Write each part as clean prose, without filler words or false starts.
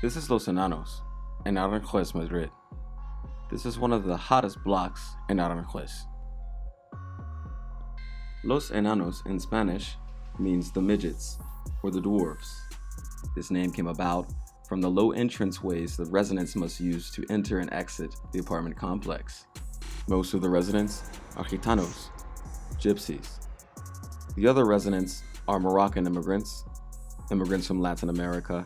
This is Los Enanos in Aranjuez, Madrid. This is one of the hottest blocks in Aranjuez. Los Enanos in Spanish means the midgets or the dwarves. This name came about from the low entranceways the residents must use to enter and exit the apartment complex. Most of the residents are gitanos, gypsies. The other residents are Moroccan immigrants from Latin America,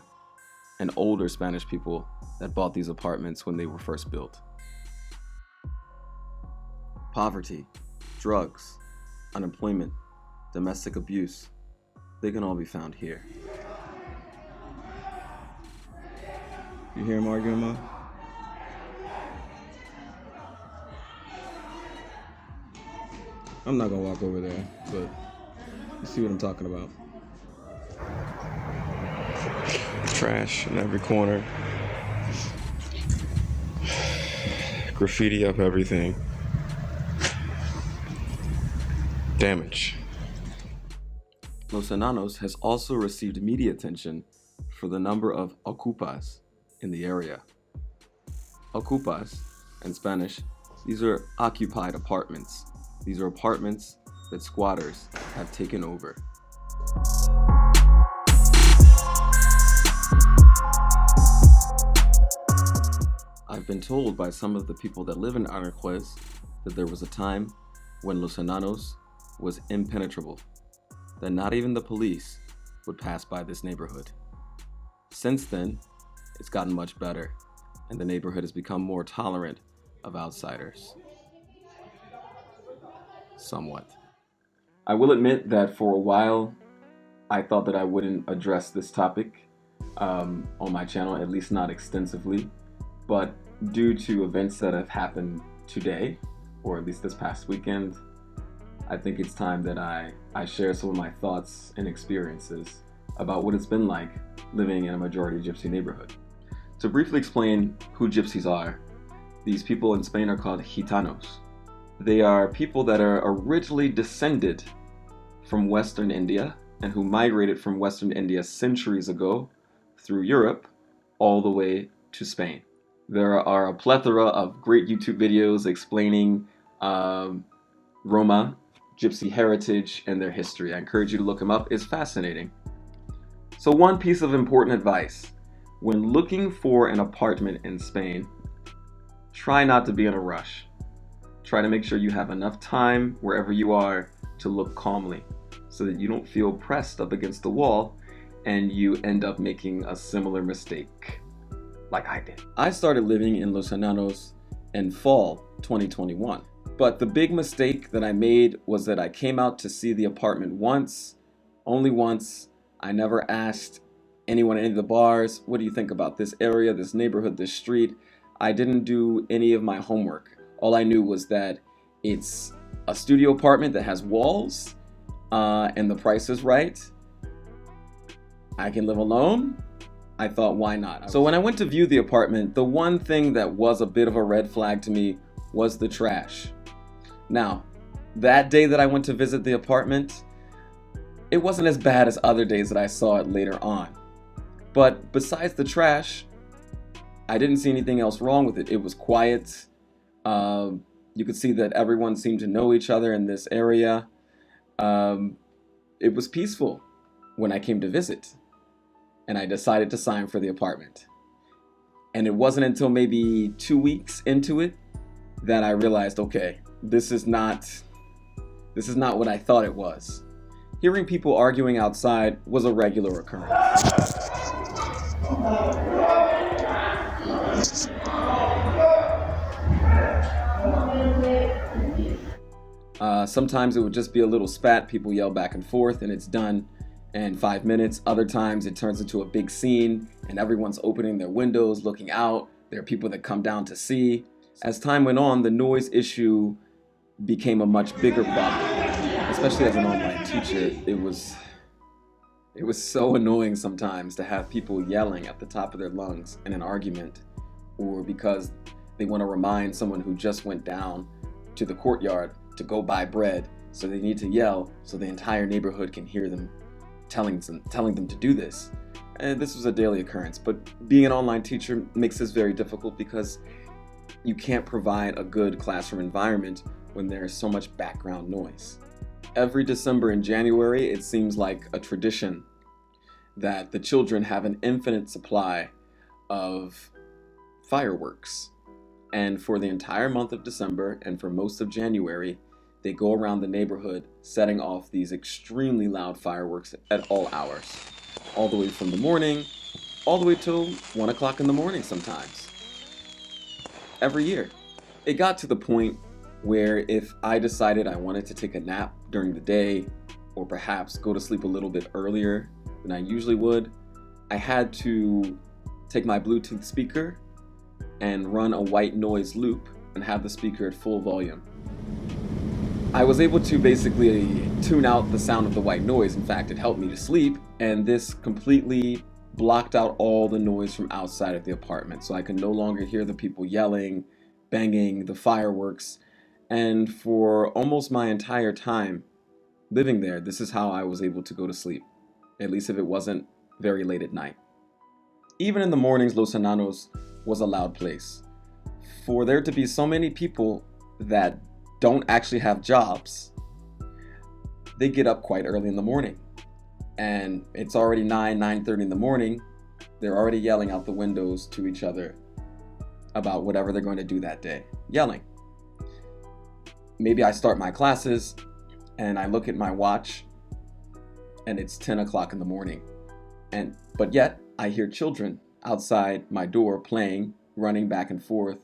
and older Spanish people that bought these apartments when they were first built. Poverty, drugs, unemployment, domestic abuse, they can all be found here. You hear him arguing, Ma? I'm not gonna walk over there, but you see what I'm talking about. Trash in every corner. Graffiti up everything. Damage. Los Enanos has also received media attention for the number of ocupas in the area. Ocupas, in Spanish, these are occupied apartments. These are apartments that squatters have taken over. I've been told by some of the people that live in Aranjuez that there was a time when Los Enanos was impenetrable, that not even the police would pass by this neighborhood. Since then, it's gotten much better, and the neighborhood has become more tolerant of outsiders. Somewhat. I will admit that for a while, I thought that I wouldn't address this topic on my channel, at least not extensively, but due to events that have happened today, or at least this past weekend, I think it's time that I share some of my thoughts and experiences about what it's been like living in a majority gypsy neighborhood. To briefly explain who gypsies are, these people in Spain are called gitanos. They are people that are originally descended from Western India and who migrated from Western India centuries ago through Europe all the way to Spain. There are a plethora of great YouTube videos explaining Roma, gypsy heritage, and their history. I encourage you to look them up. It's fascinating. So one piece of important advice. When looking for an apartment in Spain, try not to be in a rush. Try to make sure you have enough time wherever you are to look calmly so that you don't feel pressed up against the wall and you end up making a similar mistake like I did. I started living in Los Enanos in fall 2021. But the big mistake that I made was that I came out to see the apartment once, only once. I never asked anyone in any of the bars, what do you think about this area, this neighborhood, this street? I didn't do any of my homework. All I knew was that it's a studio apartment that has walls and the price is right. I can live alone. I thought, why not? So when I went to view the apartment, the one thing that was a bit of a red flag to me was the trash. Now, that day that I went to visit the apartment, it wasn't as bad as other days that I saw it later on. But besides the trash, I didn't see anything else wrong with it. It was quiet. You could see that everyone seemed to know each other in this area. It was peaceful when I came to visit. And I decided to sign for the apartment. And it wasn't until maybe 2 weeks into it that I realized, okay, this is not what I thought it was. Hearing people arguing outside was a regular occurrence. Sometimes it would just be a little spat, people yell back and forth, and it's done in 5 minutes. Other times it turns into a big scene and everyone's opening their windows, looking out. There are people that come down to see. As time went on, the noise issue became a much bigger problem. Especially as an online teacher, it was so annoying sometimes to have people yelling at the top of their lungs in an argument, or because they want to remind someone who just went down to the courtyard to go buy bread, so they need to yell so the entire neighborhood can hear them telling them to do this. And this was a daily occurrence, but being an online teacher makes this very difficult because you can't provide a good classroom environment when there's so much background noise. Every December and January, it seems like a tradition that the children have an infinite supply of fireworks. And for the entire month of December and for most of January, they go around the neighborhood setting off these extremely loud fireworks at all hours, all the way from the morning, all the way till 1 o'clock in the morning sometimes. Every year. It got to the point where if I decided I wanted to take a nap during the day, or perhaps go to sleep a little bit earlier than I usually would, I had to take my Bluetooth speaker and run a white noise loop and have the speaker at full volume. I was able to basically tune out the sound of the white noise. In fact, it helped me to sleep, and this completely blocked out all the noise from outside of the apartment, so I could no longer hear the people yelling, banging, the fireworks. And for almost my entire time living there, this is how I was able to go to sleep, at least if it wasn't very late at night. Even in the mornings, Los Enanos was a loud place. For there to be so many people that don't actually have jobs, they get up quite early in the morning. And it's already 9:30 in the morning. They're already yelling out the windows to each other about whatever they're going to do that day. Yelling. Maybe I start my classes and I look at my watch and it's 10 o'clock in the morning. But yet I hear children outside my door playing, running back and forth,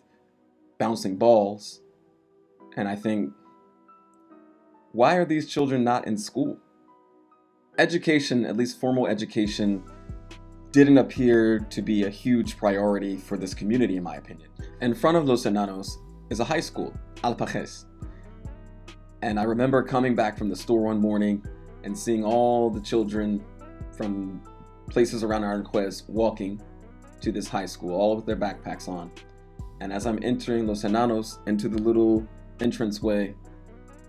bouncing balls. And I think, why are these children not in school? Education, at least formal education, didn't appear to be a huge priority for this community, in my opinion. In front of Los Enanos is a high school, Alpajes. And I remember coming back from the store one morning and seeing all the children from places around Aranjuez walking to this high school, all with their backpacks on. And as I'm entering Los Enanos into the little entranceway,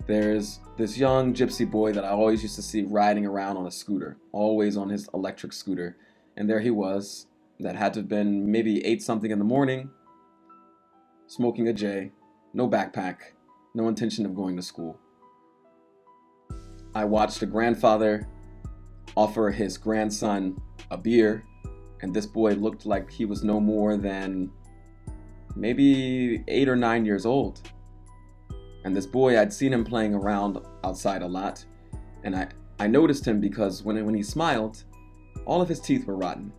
there's this young gypsy boy that I always used to see riding around on a scooter, always on his electric scooter. And there he was, that had to have been maybe 8 something in the morning, smoking a J, no backpack, no intention of going to school. I watched a grandfather offer his grandson a beer, and this boy looked like he was no more than maybe 8 or 9 years old. And this boy, I'd seen him playing around outside a lot, and I noticed him because when he smiled, all of his teeth were rotten.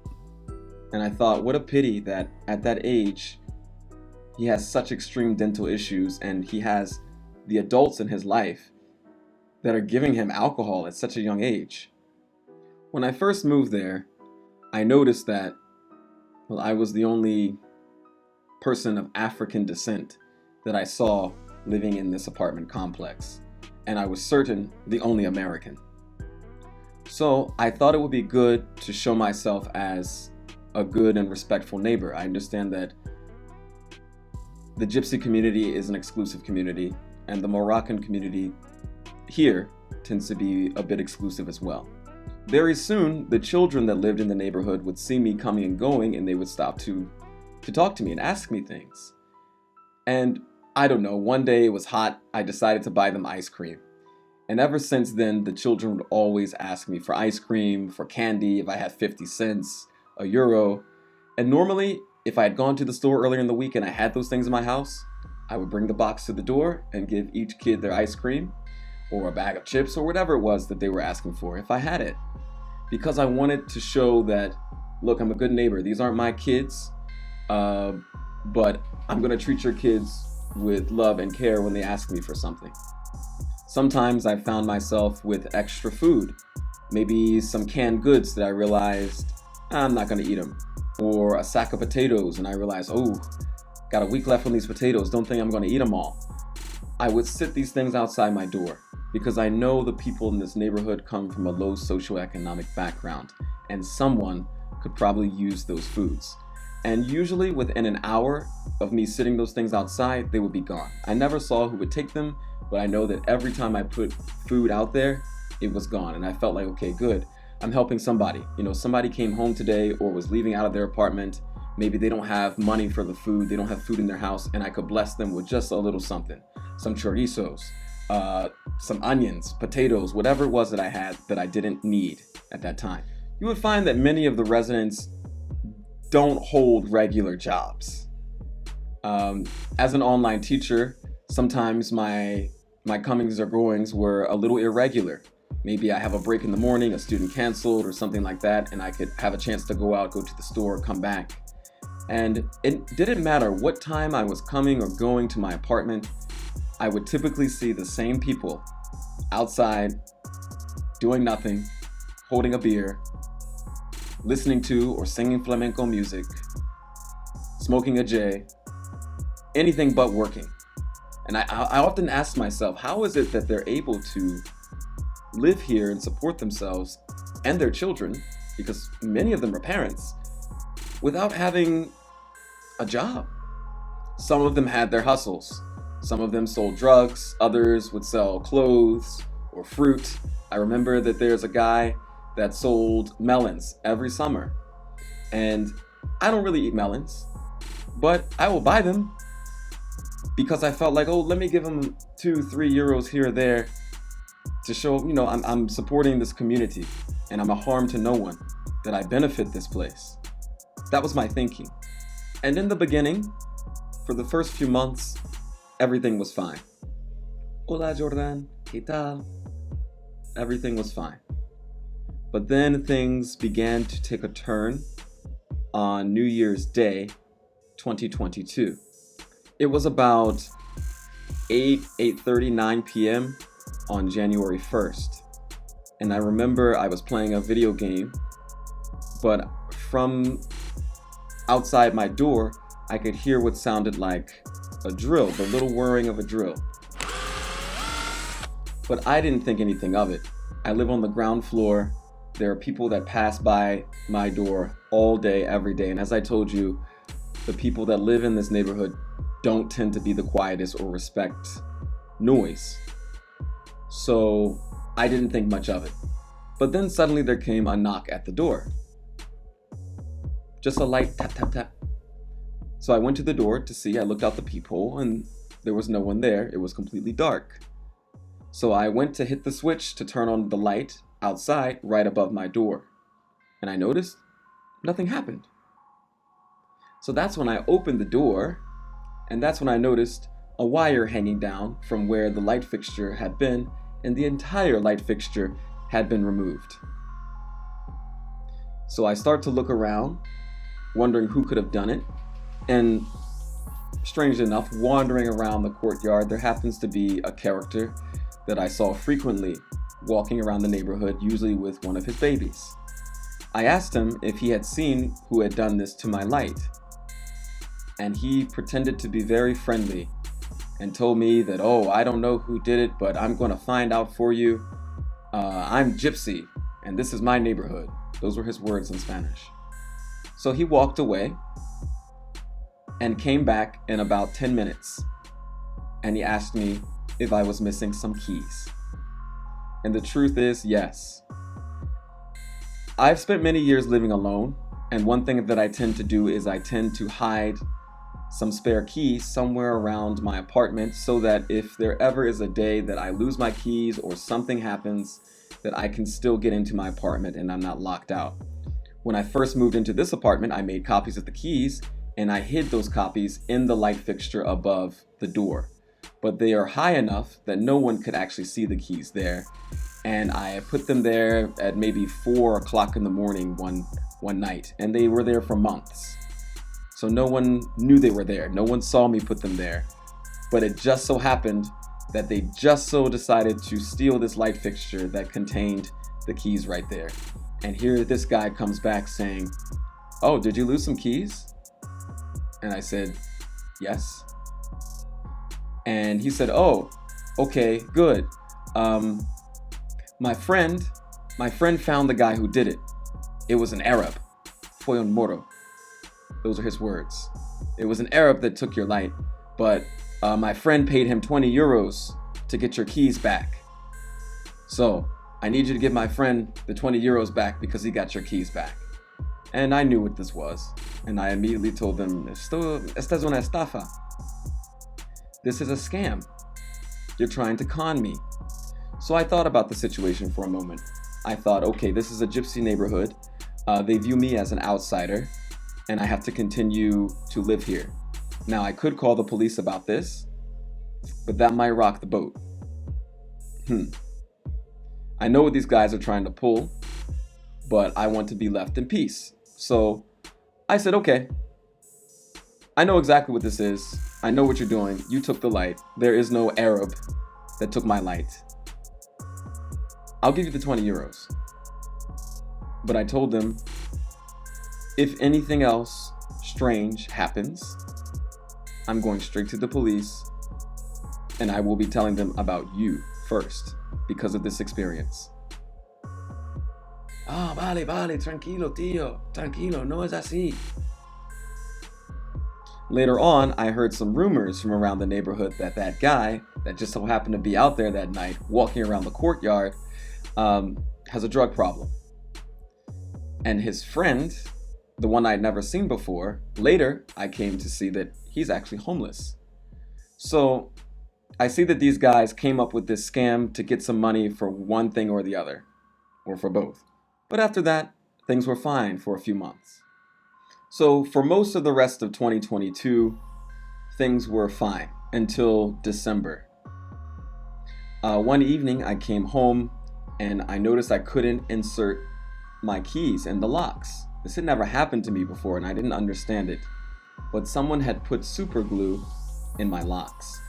And I thought, what a pity that at that age, he has such extreme dental issues, and he has the adults in his life that are giving him alcohol at such a young age. When I first moved there, I noticed that, well, I was the only person of African descent that I saw living in this apartment complex, and I was certain the only American. So I thought it would be good to show myself as a good and respectful neighbor. I understand that the gypsy community is an exclusive community, and the Moroccan community here tends to be a bit exclusive as well. Very soon, the children that lived in the neighborhood would see me coming and going, and they would stop to talk to me and ask me things. And I don't know, one day it was hot, I decided to buy them ice cream. And ever since then, the children would always ask me for ice cream, for candy, if I had 50 cents, a euro. And normally, if I had gone to the store earlier in the week and I had those things in my house, I would bring the box to the door and give each kid their ice cream, or a bag of chips, or whatever it was that they were asking for, if I had it. Because I wanted to show that, look, I'm a good neighbor. These aren't my kids, but I'm gonna treat your kids with love and care when they ask me for something. Sometimes I found myself with extra food, maybe some canned goods that I realized I'm not gonna eat them, or a sack of potatoes and I realized, oh, got a week left on these potatoes, don't think I'm gonna eat them all. I would sit these things outside my door because I know the people in this neighborhood come from a low socioeconomic background, and someone could probably use those foods. And usually within an hour of me sitting those things outside, they would be gone. I never saw who would take them, but I know that every time I put food out there, it was gone. And I felt like, okay, good. I'm helping somebody. Somebody came home today or was leaving out of their apartment. Maybe they don't have money for the food. They don't have food in their house, and I could bless them with just a little something. Some chorizos, some onions, potatoes, whatever it was that I had that I didn't need at that time. You would find that many of the residents don't hold regular jobs. As an online teacher, sometimes my comings or goings were a little irregular. Maybe I have a break in the morning, a student canceled or something like that, and I could have a chance to go out, go to the store, come back. And it didn't matter what time I was coming or going to my apartment, I would typically see the same people outside, doing nothing, holding a beer, listening to or singing flamenco music, smoking a J, anything but working. And I often ask myself, how is it that they're able to live here and support themselves and their children, because many of them are parents, without having a job? Some of them had their hustles. Some of them sold drugs. Others would sell clothes or fruit. I remember that there's a guy that sold melons every summer. And I don't really eat melons, but I will buy them because I felt like, let me give him 2-3 euros here or there to show, I'm supporting this community and I'm a harm to no one, that I benefit this place. That was my thinking. And in the beginning, for the first few months, everything was fine. Hola, Jordan. ¿Qué tal? Everything was fine. But then things began to take a turn on New Year's Day, 2022. It was about 8:30, 9 p.m. on January 1st. And I remember I was playing a video game, but from outside my door, I could hear what sounded like a drill, the little whirring of a drill. But I didn't think anything of it. I live on the ground floor. There are people that pass by my door all day, every day. And as I told you, the people that live in this neighborhood don't tend to be the quietest or respect noise. So I didn't think much of it. But then suddenly there came a knock at the door. Just a light tap, tap, tap. So I went to the door to see. I looked out the peephole and there was no one there. It was completely dark. So I went to hit the switch to turn on the light outside right above my door. And I noticed nothing happened. So that's when I opened the door, and that's when I noticed a wire hanging down from where the light fixture had been, and the entire light fixture had been removed. So I start to look around, wondering who could have done it. And strangely enough, wandering around the courtyard, there happens to be a character that I saw frequently walking around the neighborhood, usually with one of his babies. I asked him if he had seen who had done this to my light. And he pretended to be very friendly and told me that, I don't know who did it, but I'm going to find out for you. I'm gypsy, and this is my neighborhood. Those were his words in Spanish. So he walked away and came back in about 10 minutes. And he asked me if I was missing some keys. And the truth is, yes. I've spent many years living alone, and one thing that I tend to do is I tend to hide some spare keys somewhere around my apartment so that if there ever is a day that I lose my keys or something happens, that I can still get into my apartment and I'm not locked out. When I first moved into this apartment, I made copies of the keys and I hid those copies in the light fixture above the door. But they are high enough that no one could actually see the keys there. And I put them there at maybe 4 o'clock in the morning one night, and they were there for months. So no one knew they were there. No one saw me put them there. But it just so happened that they just so decided to steal this light fixture that contained the keys right there. And here this guy comes back saying, "Oh, did you lose some keys?" And I said, "Yes." And he said, "Oh, okay, good. My friend found the guy who did it. It was an Arab. Fue un moro." Those are his words. "It was an Arab that took your light, but my friend paid him 20 euros to get your keys back. So I need you to give my friend the 20 euros back because he got your keys back. And I knew what this was, and I immediately told them, esta es una estafa. This is a scam. You're trying to con me. So I thought about the situation for a moment. I thought, okay, this is a gypsy neighborhood. They view me as an outsider, and I have to continue to live here. Now, I could call the police about this, but that might rock the boat. I know what these guys are trying to pull, but I want to be left in peace. So I said, okay, I know exactly what this is. I know what you're doing. You took the light. There is no Arab that took my light. I'll give you the 20 euros. But I told them, if anything else strange happens, I'm going straight to the police, and I will be telling them about you first because of this experience. Ah, vale, tranquilo, tío, tranquilo, no es así. Later on, I heard some rumors from around the neighborhood that that guy that just so happened to be out there that night, walking around the courtyard, has a drug problem. And his friend, the one I'd never seen before, later I came to see that he's actually homeless. So I see that these guys came up with this scam to get some money for one thing or the other, or for both. But after that, things were fine for a few months. So for most of the rest of 2022, things were fine until December. One evening I came home and I noticed I couldn't insert my keys in the locks. This had never happened to me before and I didn't understand it. But someone had put super glue in my locks.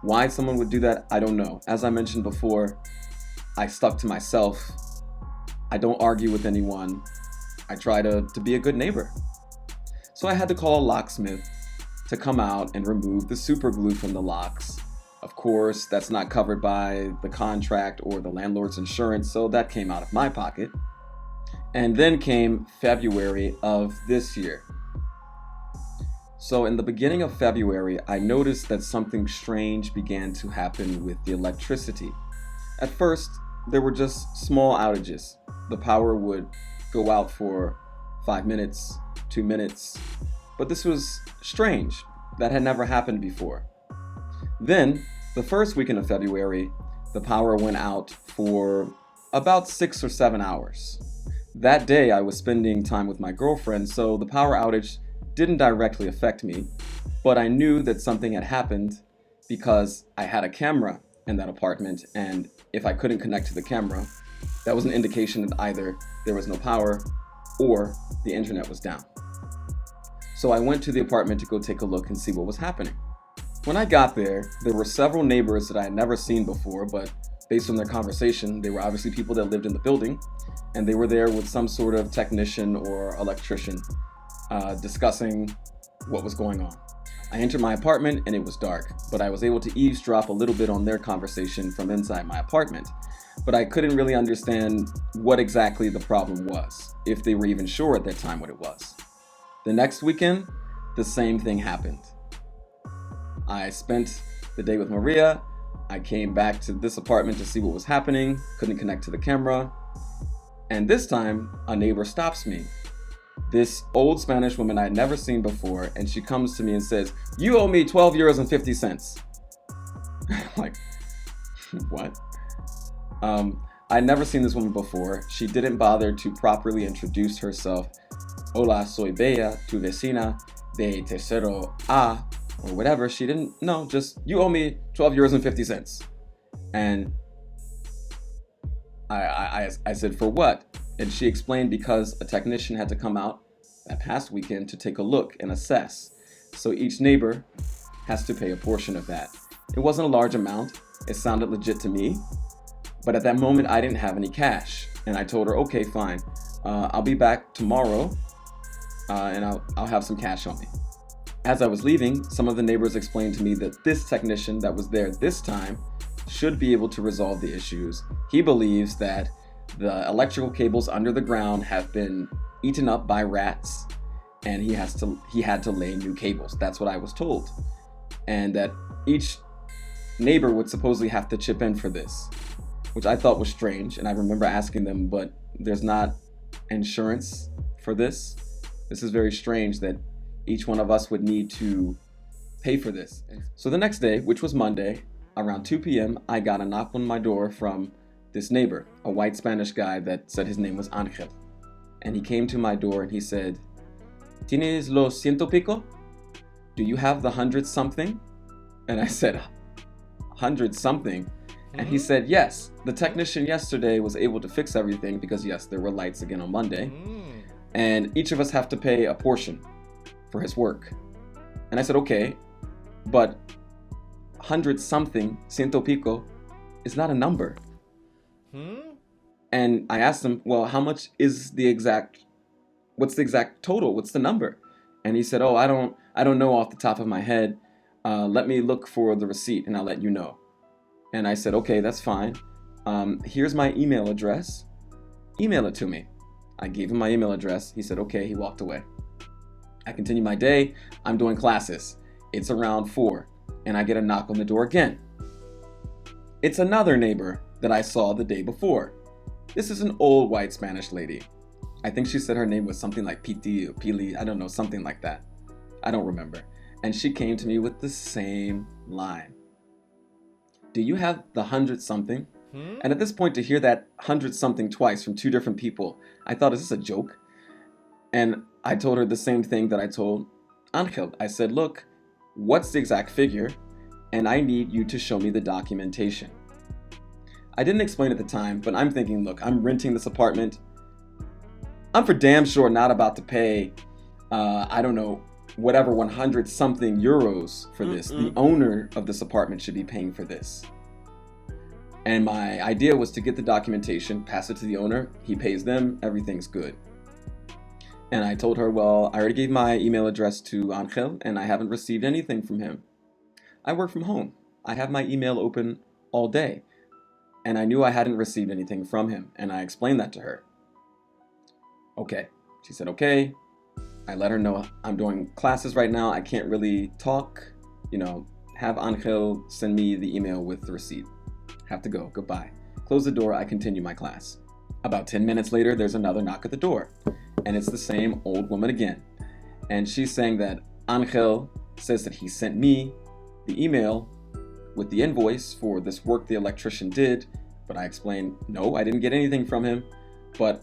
Why someone would do that, I don't know. As I mentioned before, I stuck to myself. I don't argue with anyone. I try to be a good neighbor. So I had to call a locksmith to come out and remove the super glue from the locks. Of course, that's not covered by the contract or the landlord's insurance, so that came out of my pocket. And then came February of this year. So in the beginning of February, I noticed that something strange began to happen with the electricity. At first, there were just small outages. The power would go out for 5 minutes, 2 minutes, but this was strange. That had never happened before. Then, the first weekend of February, the power went out for about 6 or 7 hours. That day, I was spending time with my girlfriend, so the power outage didn't directly affect me, but I knew that something had happened because I had a camera in that apartment, and if I couldn't connect to the camera, that was an indication that either there was no power or the internet was down. So I went to the apartment to go take a look and see what was happening. When I got there, there were several neighbors that I had never seen before, but based on their conversation, they were obviously people that lived in the building, and they were there with some sort of technician or electrician discussing what was going on. I entered my apartment and it was dark, but I was able to eavesdrop a little bit on their conversation from inside my apartment. But I couldn't really understand what exactly the problem was, if they were even sure at that time what it was. The next weekend, the same thing happened. I spent the day with Maria. I came back to this apartment to see what was happening, couldn't connect to the camera. And this time, a neighbor stops me. This old Spanish woman I had never seen before, and she comes to me and says, "You owe me 12 euros and 50 cents. Like, what? I'd never seen this woman before. She didn't bother to properly introduce herself. Hola, soy Bella, tu vecina de tercero A, or whatever. She didn't, no, just, you owe me 12 euros and 50 cents. And I said, for what? And she explained because a technician had to come out that past weekend to take a look and assess. So each neighbor has to pay a portion of that. It wasn't a large amount. It sounded legit to me. But at that moment, I didn't have any cash. And I told her, okay, fine. I'll be back tomorrow and I'll have some cash on me. As I was leaving, some of the neighbors explained to me that this technician that was there this time should be able to resolve the issues. He believes that the electrical cables under the ground have been eaten up by rats and he had to lay new cables. That's what I was told. And that each neighbor would supposedly have to chip in for this. which I thought was strange. And I remember asking them, but there's not insurance for this. This is very strange that each one of us would need to pay for this. So the next day, which was Monday, around 2 p.m., I got a knock on my door from this neighbor, a white Spanish guy that said his name was Angel. And he came to my door and he said, "Tienes los ciento pico? Do you have the 100-something?" And I said, 100-something? And he said, yes, the technician yesterday was able to fix everything because yes, there were lights again on Monday. And each of us have to pay a portion for his work. And I said, okay, but 100-something, ciento pico, is not a number. And I asked him, well, how much is what's the exact total? What's the number? And he said, oh, I don't know off the top of my head. Let me look for the receipt and I'll let you know. And I said, okay, that's fine. Here's my email address. Email it to me. I gave him my email address. He said, okay, he walked away. I continue my day. I'm doing classes. It's around 4 and I get a knock on the door again. It's another neighbor that I saw the day before. This is an old white Spanish lady. I think she said her name was something like Piti or Pili. I don't know, something like that. I don't remember. And she came to me with the same line. Do you have the 100-something? And at this point, to hear that 100-something twice from two different people, I thought, is this a joke? And I told her the same thing that I told Angel. I said, look, what's the exact figure? And I need you to show me the documentation. I didn't explain at the time, but I'm thinking, look, I'm renting this apartment. I'm for damn sure not about to pay, I don't know, whatever 100-something euros for this. The owner of this apartment should be paying for this. And my idea was to get the documentation, pass it to the owner, he pays them, everything's good. And I told her, well, I already gave my email address to Angel and I haven't received anything from him. I work from home. I have my email open all day. And I knew I hadn't received anything from him, and I explained that to her. Okay. She said, okay. I let her know I'm doing classes right now. I can't really talk. Have Angel send me the email with the receipt. Have to go. Goodbye. Close the door. I continue my class. About 10 minutes later, there's another knock at the door. And it's the same old woman again. And she's saying that Angel says that he sent me the email with the invoice for this work the electrician did. But I explained, no, I didn't get anything from him. But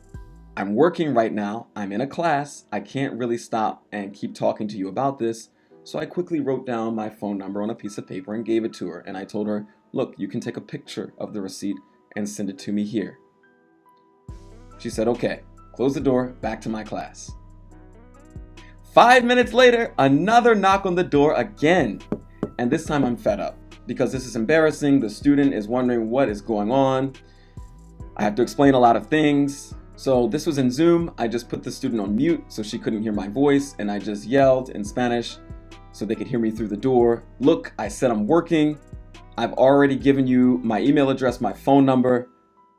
I'm working right now. I'm in a class. I can't really stop and keep talking to you about this. So I quickly wrote down my phone number on a piece of paper and gave it to her. And I told her, look, you can take a picture of the receipt and send it to me here. She said, okay. Close the door, back to my class. 5 minutes later, another knock on the door again. And this time I'm fed up because this is embarrassing. The student is wondering what is going on. I have to explain a lot of things. So this was in Zoom. I just put the student on mute so she couldn't hear my voice. And I just yelled in Spanish so they could hear me through the door. Look, I said I'm working. I've already given you my email address, my phone number.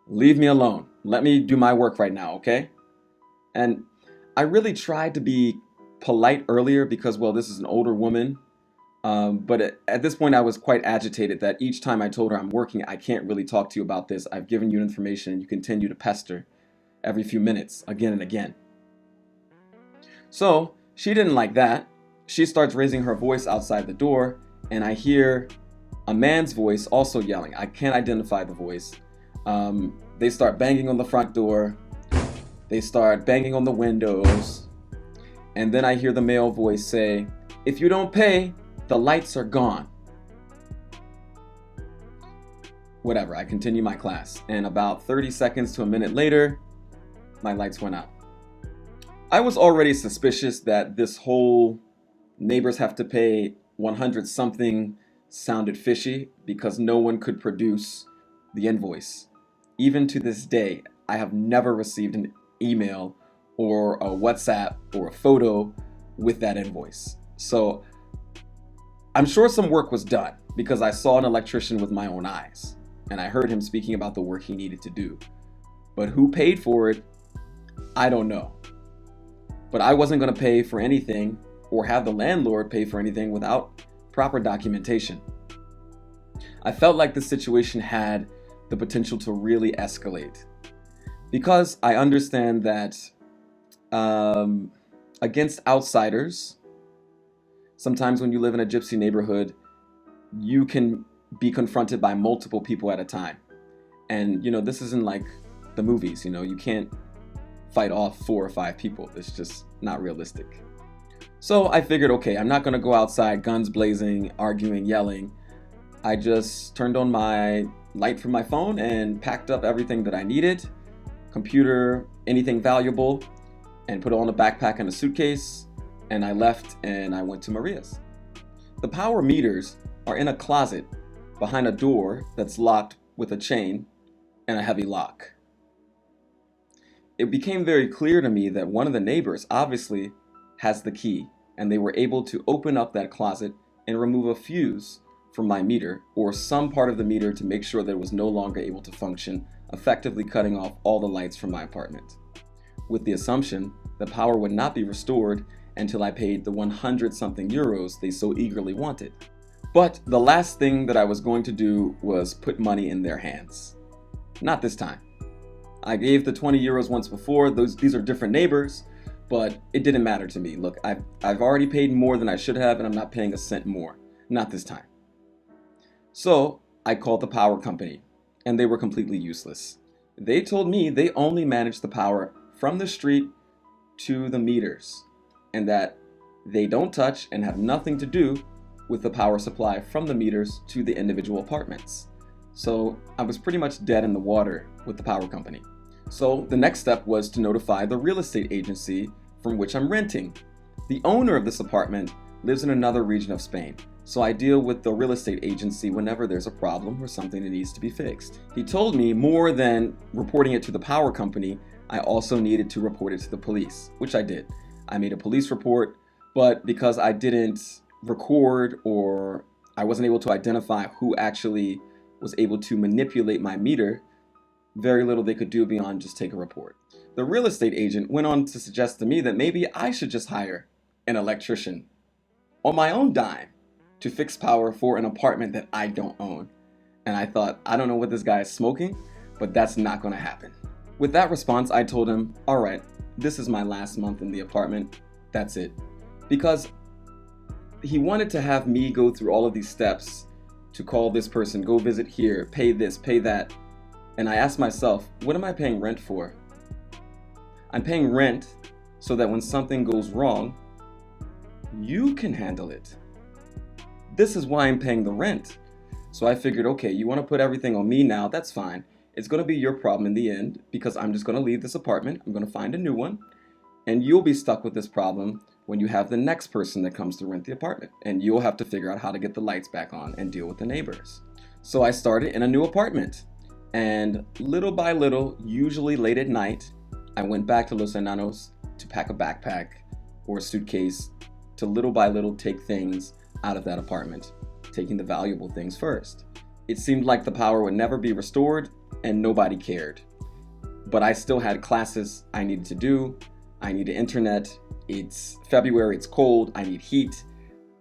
Leave me alone. Let me do my work right now, okay? And I really tried to be polite earlier because, well, this is an older woman. But at this point, I was quite agitated that each time I told her I'm working, I can't really talk to you about this. I've given you information and you continue to pester every few minutes, again and again. So she didn't like that. She starts raising her voice outside the door, and I hear a man's voice also yelling. I can't identify the voice. They start banging on the front door. They start banging on the windows. And then I hear the male voice say, if you don't pay, the lights are gone. Whatever, I continue my class. And about 30 seconds to a minute later, my lights went out. I was already suspicious that this whole neighbors have to pay 100-something sounded fishy because no one could produce the invoice. Even to this day, I have never received an email or a WhatsApp or a photo with that invoice. So I'm sure some work was done because I saw an electrician with my own eyes and I heard him speaking about the work he needed to do. But who paid for it? I don't know. But I wasn't going to pay for anything or have the landlord pay for anything without proper documentation. I felt like the situation had the potential to really escalate. Because I understand that against outsiders, sometimes when you live in a gypsy neighborhood, you can be confronted by multiple people at a time. And, this isn't like the movies, you can't fight off 4 or 5 people. It's just not realistic. So I figured, okay, I'm not going to go outside guns blazing, arguing, yelling. I just turned on my light from my phone and packed up everything that I needed, computer, anything valuable, and put it on a backpack and a suitcase, and I left and I went to Maria's. The power meters are in a closet behind a door that's locked with a chain and a heavy lock. It became very clear to me that one of the neighbors obviously has the key, and they were able to open up that closet and remove a fuse from my meter, or some part of the meter, to make sure that it was no longer able to function, effectively cutting off all the lights from my apartment, with the assumption that power would not be restored until I paid the 100-something euros they so eagerly wanted. But the last thing that I was going to do was put money in their hands. Not this time. I gave the 20 euros once before. These are different neighbors, but it didn't matter to me. Look, I've already paid more than I should have, and I'm not paying a cent more. Not this time. So I called the power company, and they were completely useless. They told me they only manage the power from the street to the meters, and that they don't touch and have nothing to do with the power supply from the meters to the individual apartments. So I was pretty much dead in the water with the power company. So the next step was to notify the real estate agency from which I'm renting. The owner of this apartment lives in another region of Spain, so I deal with the real estate agency whenever there's a problem or something that needs to be fixed. He told me more than reporting it to the power company, I also needed to report it to the police, which I did. I made a police report, but because I didn't record, or I wasn't able to identify who actually was able to manipulate my meter, very little they could do beyond just take a report. The real estate agent went on to suggest to me that maybe I should just hire an electrician on my own dime to fix power for an apartment that I don't own. And I thought, I don't know what this guy is smoking, but that's not going to happen. With that response, I told him, all right, this is my last month in the apartment. That's it. Because he wanted to have me go through all of these steps to call this person, go visit here, pay this, pay that. And I asked myself, what am I paying rent for? I'm paying rent so that when something goes wrong, you can handle it. This is why I'm paying the rent. So I figured, okay, you want to put everything on me now, that's fine. It's going to be your problem in the end, because I'm just going to leave this apartment. I'm going to find a new one, and you'll be stuck with this problem when you have the next person that comes to rent the apartment, and you'll have to figure out how to get the lights back on and deal with the neighbors. So I started in a new apartment, and little by little, usually late at night, I went back to Los Enanos to pack a backpack or a suitcase to little by little take things out of that apartment, taking the valuable things first. It seemed like the power would never be restored and nobody cared. But I still had classes I needed to do. I needed internet. It's February, it's cold, I need heat.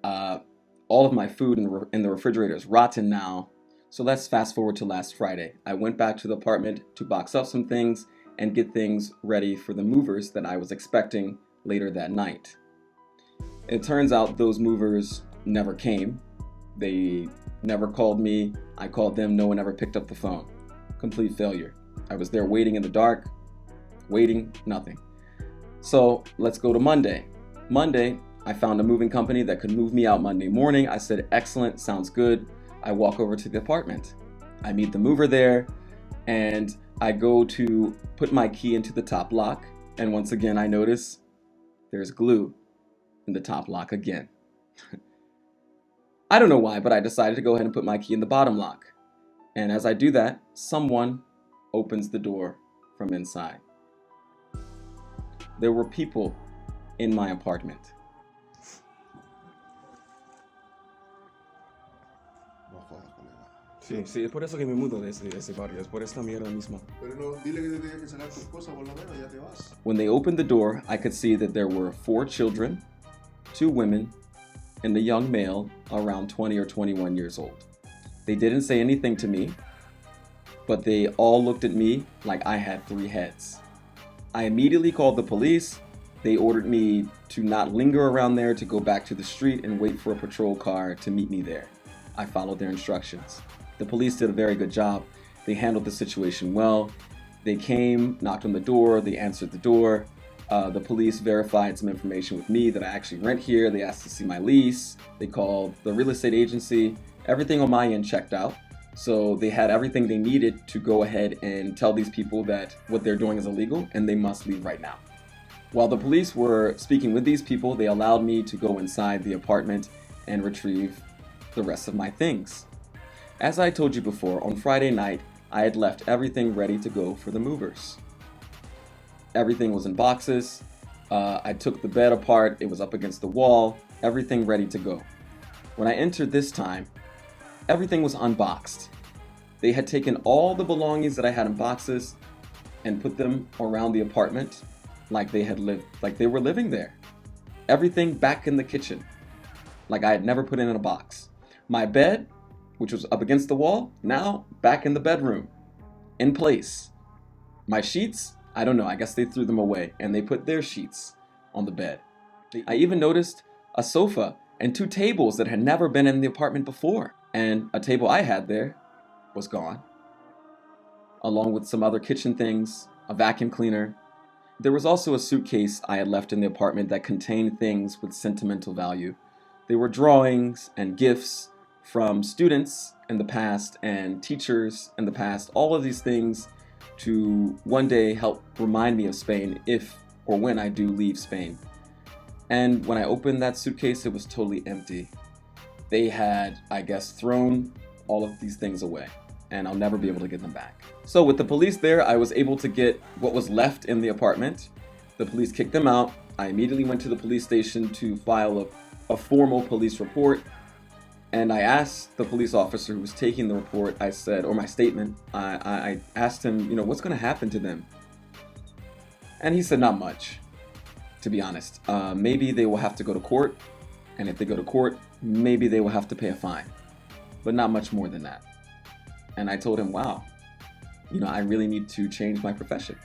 All of my food in the refrigerator is rotten now. So let's fast forward to last Friday. I went back to the apartment to box up some things and get things ready for the movers that I was expecting later that night. It turns out those movers never came. They never called me. I called them. No one ever picked up the phone. Complete failure. I was there waiting in the dark, waiting, nothing. So let's go to Monday. Monday, I found a moving company that could move me out Monday morning. I said, excellent, sounds good. I walk over to the apartment. I meet the mover there, and I go to put my key into the top lock. And once again, I notice there's glue in the top lock again. I don't know why, but I decided to go ahead and put my key in the bottom lock. And as I do that, someone opens the door from inside. There were people in my apartment. Sí, sí, es por eso que me mudo de ese barrio, es por esta mierda misma. Pero no, dile que te tengas que sacar tus cosas por lo menos, ya te vas. When they opened the door, I could see that there were 4 children, 2 women, and a young male around 20 or 21 years old. They didn't say anything to me. but they all looked at me like I had 3 heads. I immediately called the police. They ordered me to not linger around there, to go back to the street and wait for a patrol car to meet me there. I followed their instructions. The police did a very good job. They handled the situation well. They came, knocked on the door, they answered the door. The police verified some information with me that I actually rent here. They asked to see my lease. They called the real estate agency. Everything on my end checked out. So they had everything they needed to go ahead and tell these people that what they're doing is illegal and they must leave right now. While the police were speaking with these people, they allowed me to go inside the apartment and retrieve the rest of my things. As I told you before, on Friday night, I had left everything ready to go for the movers. Everything was in boxes. I took the bed apart. It was up against the wall. Everything ready to go. When I entered this time, everything was unboxed. They had taken all the belongings that I had in boxes and put them around the apartment like they were living there. Everything back in the kitchen, like I had never put it in a box. My bed, which was up against the wall, now back in the bedroom, in place. My sheets, I don't know, I guess they threw them away and they put their sheets on the bed. I even noticed a sofa and 2 tables that had never been in the apartment before. And a table I had there was gone, along with some other kitchen things, a vacuum cleaner. There was also a suitcase I had left in the apartment that contained things with sentimental value. There were drawings and gifts from students in the past and teachers in the past. All of these things to one day help remind me of Spain if or when I do leave Spain. And when I opened that suitcase, it was totally empty. They had, I guess, thrown all of these things away, and I'll never be able to get them back. So with the police there, I was able to get what was left in the apartment. The police kicked them out. I immediately went to the police station to file a formal police report. And I asked the police officer who was taking the report, I said, or my statement, I asked him, what's going to happen to them? And he said, not much, to be honest. Maybe they will have to go to court. And if they go to court, maybe they will have to pay a fine. But not much more than that. And I told him, wow, I really need to change my profession.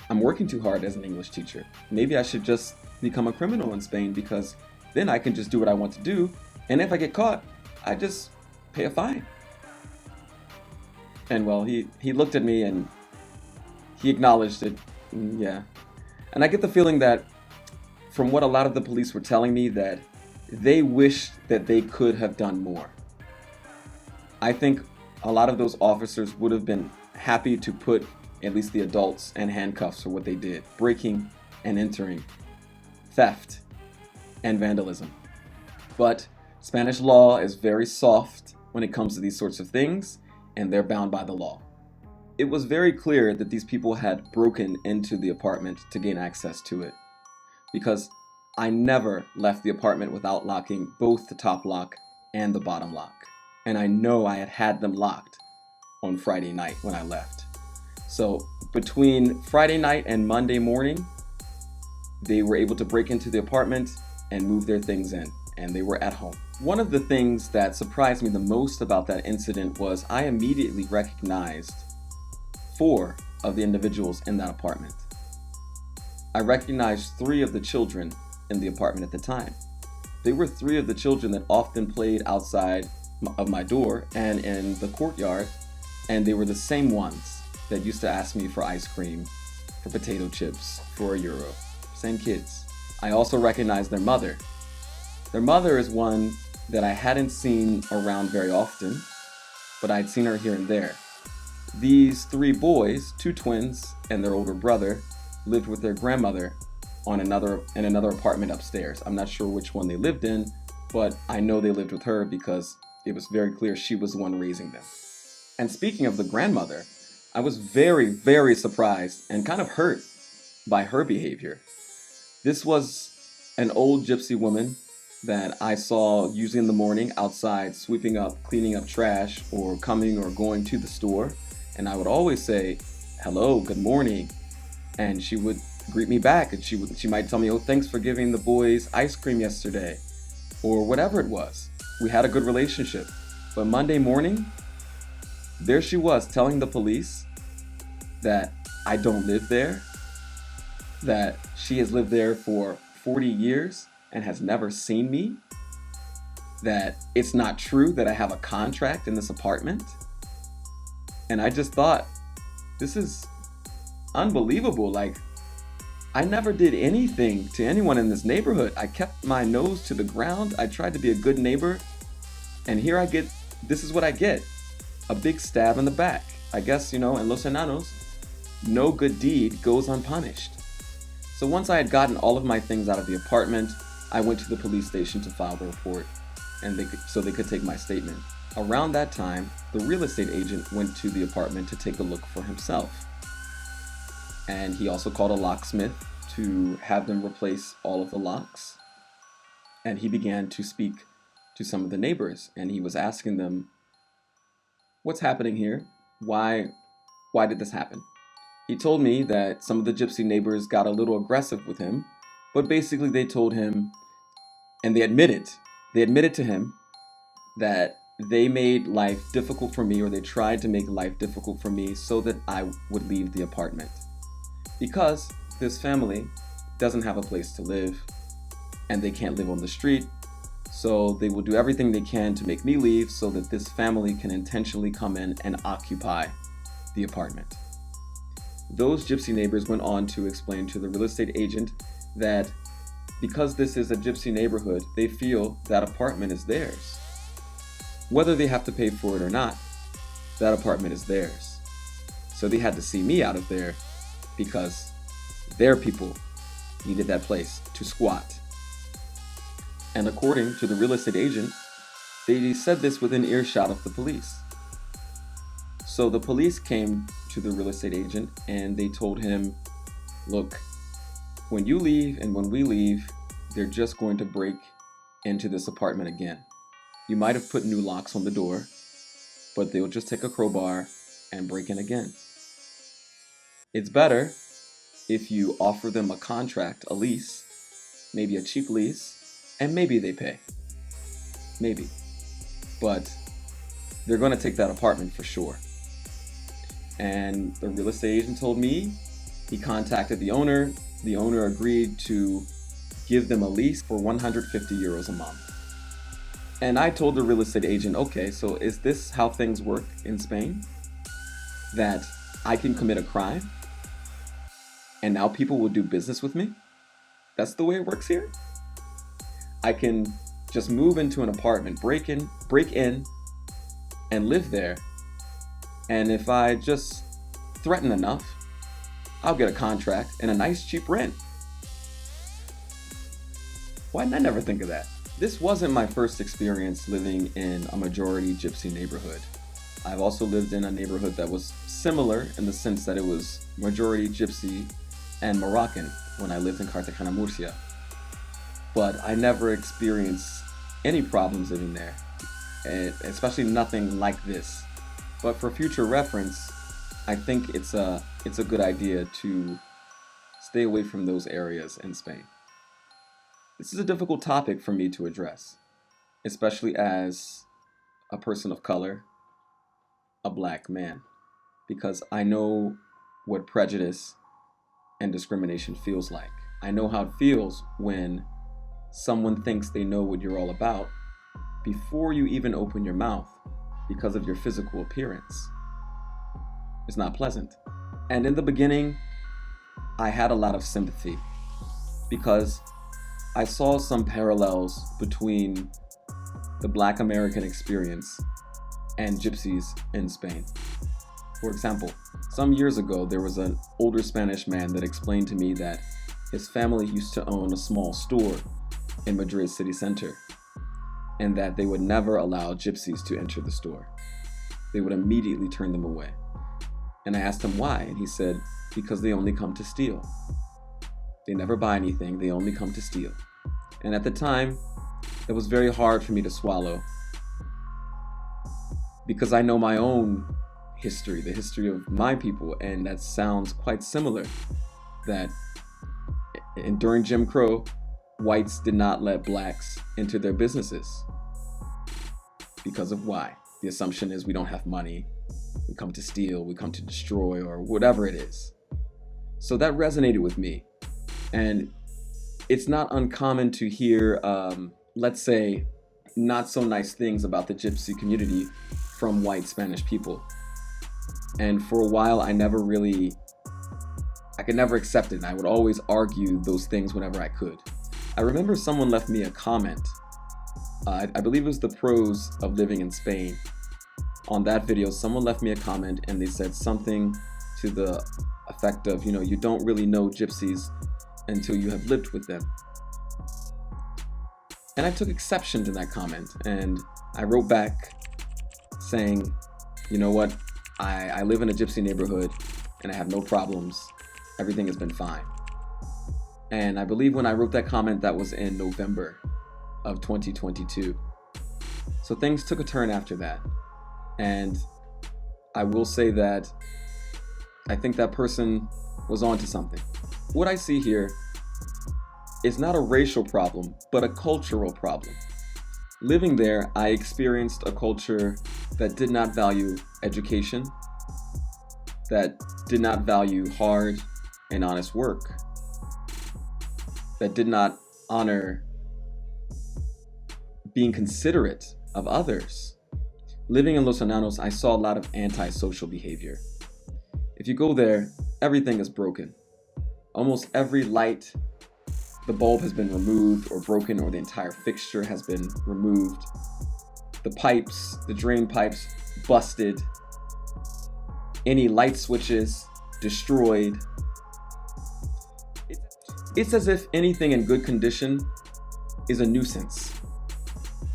I'm working too hard as an English teacher. Maybe I should just become a criminal in Spain, because then I can just do what I want to do. And if I get caught, I just pay a fine. And well, he looked at me and he acknowledged it. Yeah. And I get the feeling that from what a lot of the police were telling me, that they wish that they could have done more. I think a lot of those officers would have been happy to put at least the adults in handcuffs for what they did. Breaking and entering, theft, and vandalism. But Spanish law is very soft when it comes to these sorts of things, and they're bound by the law. It was very clear that these people had broken into the apartment to gain access to it, because I never left the apartment without locking both the top lock and the bottom lock. And I know I had them locked on Friday night when I left. So between Friday night and Monday morning, they were able to break into the apartment and move their things in, and they were at home. One of the things that surprised me the most about that incident was I immediately recognized 4 of the individuals in that apartment. I recognized 3 of the children in the apartment at the time. They were 3 of the children that often played outside of my door and in the courtyard, and they were the same ones that used to ask me for ice cream, for potato chips, for €1. Same kids. I also recognized their mother. Their mother is one that I hadn't seen around very often, but I'd seen her here and there. These 3 boys, 2 twins and their older brother, lived with their grandmother in another apartment upstairs. I'm not sure which one they lived in, but I know they lived with her because it was very clear she was the one raising them. And speaking of the grandmother, I was very, very surprised and kind of hurt by her behavior. This was an old gypsy woman that I saw usually in the morning outside sweeping up, cleaning up trash, or coming or going to the store. And I would always say, hello, good morning. And she would greet me back, and she might tell me, oh, thanks for giving the boys ice cream yesterday, or whatever it was. We had a good relationship. But Monday morning, There she was telling the police that I don't live there, that she has lived there for 40 years and has never seen me, that it's not true that I have a contract in this apartment. And I just thought, this is unbelievable. Like, I never did anything to anyone in this neighborhood. I kept my nose to the ground. I tried to be a good neighbor. And here this is what I get. A big stab in the back. I guess, in Los Enanos, no good deed goes unpunished. So once I had gotten all of my things out of the apartment, I went to the police station to file the report, and so they could take my statement. Around that time, the real estate agent went to the apartment to take a look for himself. And he also called a locksmith to have them replace all of the locks. And he began to speak to some of the neighbors, and he was asking them, what's happening here? Why did this happen? He told me that some of the gypsy neighbors got a little aggressive with him, but basically they told him, and they admitted to him that they made life difficult for me, or they tried to make life difficult for me so that I would leave the apartment. Because this family doesn't have a place to live, and they can't live on the street, so they will do everything they can to make me leave so that this family can intentionally come in and occupy the apartment. Those gypsy neighbors went on to explain to the real estate agent that because this is a gypsy neighborhood, they feel that apartment is theirs. Whether they have to pay for it or not, that apartment is theirs. So they had to see me out of there because their people needed that place to squat. And according to the real estate agent, they said this within earshot of the police. So the police came to the real estate agent and they told him, look, when you leave and when we leave, they're just going to break into this apartment again. You might have put new locks on the door, but they'll just take a crowbar and break in again. It's better if you offer them a contract, a lease, maybe a cheap lease, and maybe they pay. Maybe. But they're going to take that apartment for sure. And the real estate agent told me he contacted the owner. The owner agreed to give them a lease for 150 euros a month. And I told the real estate agent, okay, so is this how things work in Spain? That I can commit a crime and now people will do business with me? That's the way it works here? I can just move into an apartment, break in, and live there. And if I just threaten enough, I'll get a contract and a nice cheap rent. Why didn't I never think of that? This wasn't my first experience living in a majority gypsy neighborhood. I've also lived in a neighborhood that was similar in the sense that it was majority gypsy and Moroccan when I lived in Cartagena, Murcia. But I never experienced any problems living there, especially nothing like this. But for future reference, I think it's a good idea to stay away from those areas in Spain. This is a difficult topic for me to address, especially as a person of color, a black man, because I know what prejudice and discrimination feels like. I know how it feels when someone thinks they know what you're all about before you even open your mouth because of your physical appearance. It's not pleasant. And in the beginning, I had a lot of sympathy because I saw some parallels between the Black American experience and gypsies in Spain. For example, some years ago, there was an older Spanish man that explained to me that his family used to own a small store in Madrid city center, and that they would never allow gypsies to enter the store. They would immediately turn them away. And I asked him why, and he said, because they only come to steal. They never buy anything, they only come to steal. And at the time, it was very hard for me to swallow because I know my own history, the history of my people, and that sounds quite similar. That during Jim Crow, whites did not let blacks into their businesses. Because of why? The assumption is we don't have money, We come to steal, we come to destroy, or whatever it is. So that resonated with me. And it's not uncommon to hear, let's say, not so nice things about the gypsy community from white Spanish people. And for a while, I could never accept it. And I would always argue those things whenever I could. I remember someone left me a comment. I believe it was the pros of living in Spain. On that video, someone left me a comment and they said something to the effect of, you don't really know gypsies until you have lived with them. And I took exception to that comment, and I wrote back saying, you know what, I live in a gypsy neighborhood and I have no problems. Everything has been fine. And I believe when I wrote that comment, that was in November of 2022. So things took a turn after that. And I will say that I think that person was onto something. What I see here is not a racial problem, but a cultural problem. Living there, I experienced a culture that did not value education, that did not value hard and honest work, that did not honor being considerate of others. Living in Los Enanos, I saw a lot of antisocial behavior. If you go there, everything is broken. Almost every light, the bulb has been removed or broken, or the entire fixture has been removed. The pipes, the drain pipes, busted. Any light switches, destroyed. It's as if anything in good condition is a nuisance.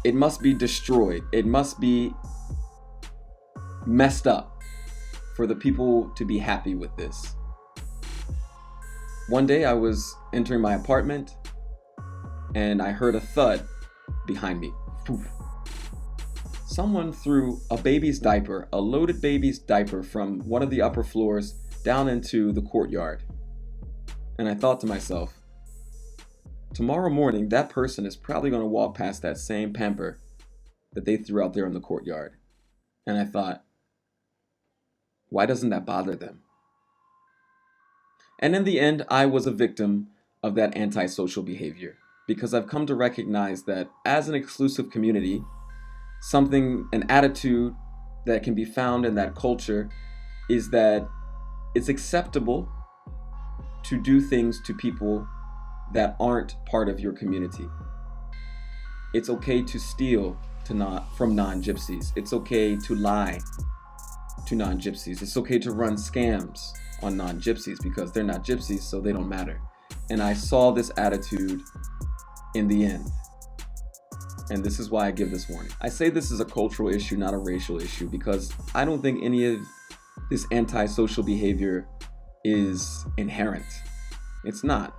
It must be destroyed. It must be messed up for the people to be happy with this. One day I was entering my apartment and I heard a thud behind me. Someone threw a baby's diaper, a loaded baby's diaper, from one of the upper floors down into the courtyard. And I thought to myself, tomorrow morning that person is probably going to walk past that same pamper that they threw out there in the courtyard. And I thought, why doesn't that bother them? And in the end, I was a victim of that antisocial behavior, because I've come to recognize that as an exclusive community, an attitude that can be found in that culture is that it's acceptable to do things to people that aren't part of your community. It's okay to steal from non-gypsies. It's okay to lie to non-gypsies. It's okay to run scams on non-gypsies because they're not gypsies, so they don't matter. And I saw this attitude in the end. And this is why I give this warning. I say this is a cultural issue, not a racial issue, because I don't think any of this antisocial behavior is inherent. It's not.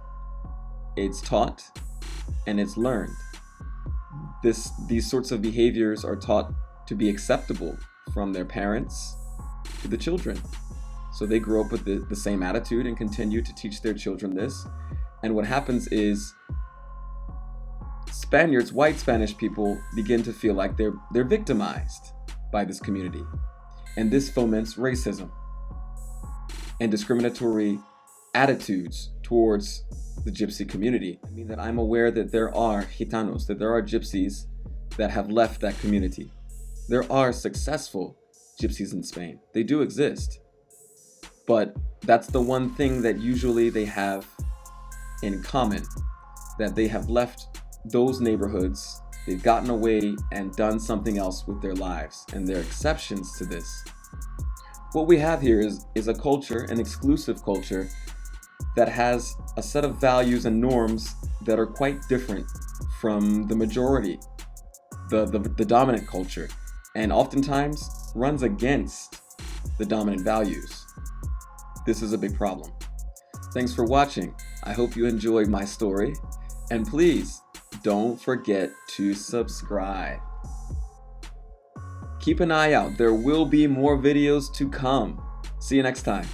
It's taught and it's learned. These sorts of behaviors are taught to be acceptable from their parents to the children. So they grow up with the same attitude and continue to teach their children this. And what happens is Spaniards, white Spanish people, begin to feel like they're victimized by this community. And this foments racism and discriminatory attitudes towards the gypsy community. I mean that I'm aware that there are gitanos, that there are gypsies that have left that community. There are successful gypsies in Spain. They do exist. But that's the one thing that usually they have in common, that they have left those neighborhoods, they've gotten away and done something else with their lives, and they're exceptions to this. What we have here is a culture, an exclusive culture, that has a set of values and norms that are quite different from the majority, the dominant culture, and oftentimes runs against the dominant values. This is a big problem. Thanks for watching. I hope you enjoyed my story, and please don't forget to subscribe. Keep an eye out. There will be more videos to come. See you next time.